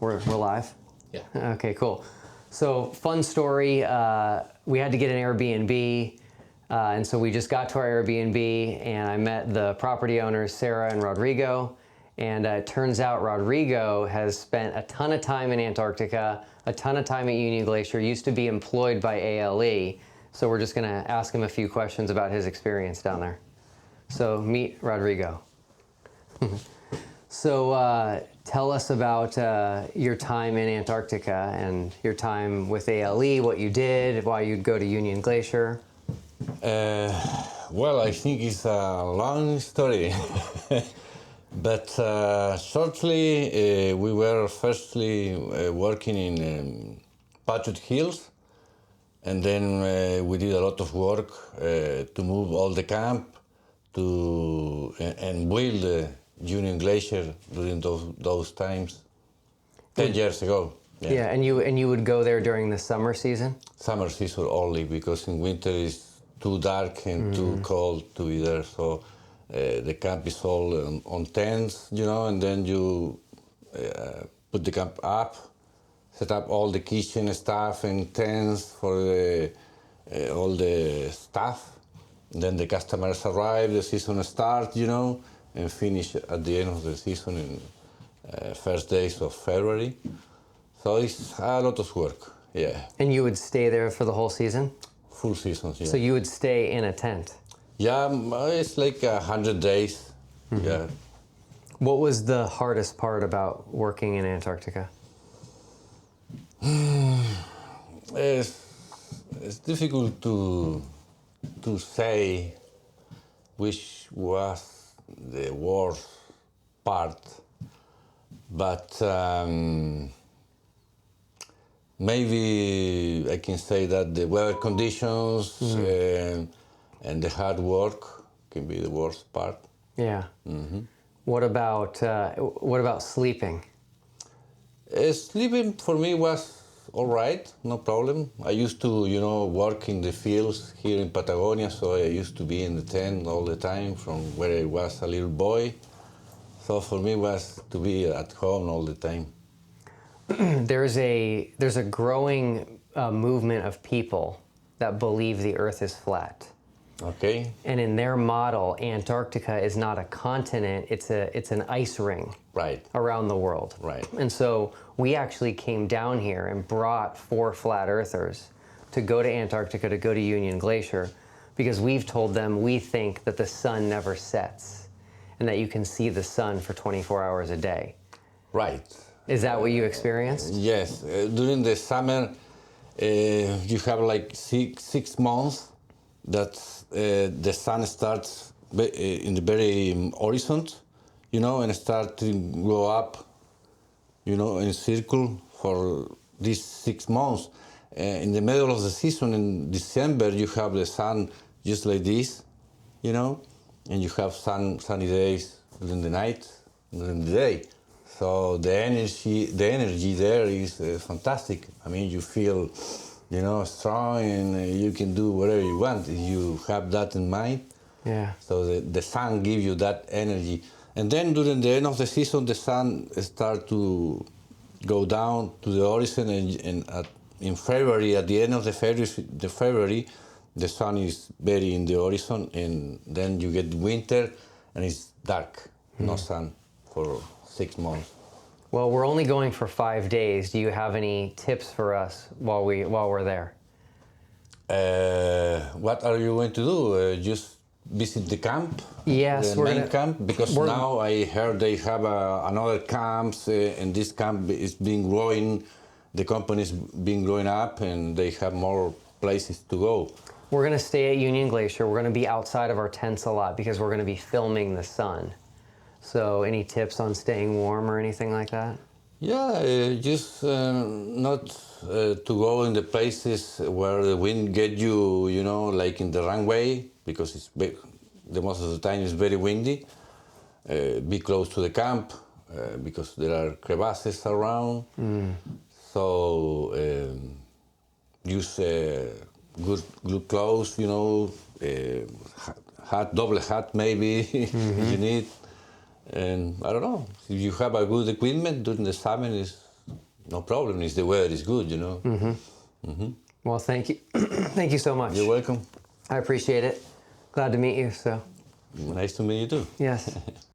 We're live? Yeah. Okay, cool. So, fun story. We had to get an Airbnb, and so we just got to our Airbnb, and I met the property owners, Sarah and Rodrigo. And it turns out Rodrigo has spent a ton of time in Antarctica, a ton of time at Union Glacier, used to be employed by ALE. So we're just going to ask him a few questions about his experience down there. So meet Rodrigo. So tell us about your time in Antarctica and your time with ALE, what you did, why you'd go to Union Glacier. Well, I think it's a long story. But shortly, we were firstly working in Patriot Hills, and then we did a lot of work to move all the camp and build Union Glacier during those times, 10 years ago. Yeah, and you would go there during the summer season? Summer season only, because in winter it's too dark and too cold to be there. So the camp is all on tents, and then you put the camp up, set up all the kitchen stuff and tents for all the staff. And then the customers arrive, the season starts, and finish at the end of the season in first days of February. So it's a lot of work, yeah. And you would stay there for the whole season? Full season, yeah. So you would stay in a tent? Yeah, it's like 100 days, yeah. What was the hardest part about working in Antarctica? It's difficult to say which was the worst part, but maybe I can say that the weather conditions and the hard work can be the worst part. Yeah. What about sleeping? Sleeping for me was all right, no problem. I used to, work in the fields here in Patagonia, so I used to be in the tent all the time from where I was a little boy. So for me, it was to be at home all the time. There's a growing movement of people that believe the Earth is flat. Okay. And in their model, Antarctica is not a continent, it's an ice ring. Right. Around the world. Right. And so we actually came down here and brought 4 flat earthers to go to Antarctica, to go to Union Glacier, because we've told them we think that the sun never sets and that you can see the sun for 24 hours a day. Right. Is that what you experienced? Yes. During the summer, you have like six months that the sun starts in the very horizon, and start to go up, in a circle for these 6 months. In the middle of the season, in December, you have the sun just like this, and you have sunny days during the night, during the day. So the energy there is fantastic. I mean, you feel, strong, and you can do whatever you want if you have that in mind. Yeah. So the sun gives you that energy. And then during the end of the season, the sun starts to go down to the horizon, and in February, at the end of the February, the sun is very in the horizon, and then you get winter, and it's dark, no sun for 6 months. Well, we're only going for 5 days. Do you have any tips for us while we're there? What are you going to do? Just visit the camp? Yes, the main camp? Because now I heard they have another camps, and this camp is being growing. The company is being growing up, and they have more places to go. We're going to stay at Union Glacier. We're going to be outside of our tents a lot because we're going to be filming the sun. So any tips on staying warm or anything like that? Yeah, just not to go in the places where the wind gets you, like in the runway, because it's the most of the time it's very windy. Be close to the camp, because there are crevasses around. So use good clothes, hat, double hat maybe, if you need. And I don't know, if you have a good equipment during the summer, it's No problem. It's the weather is good, you know. Well, thank you. Thank you so much. You're welcome. I appreciate it. Glad to meet you. So, Nice to meet you too. yes.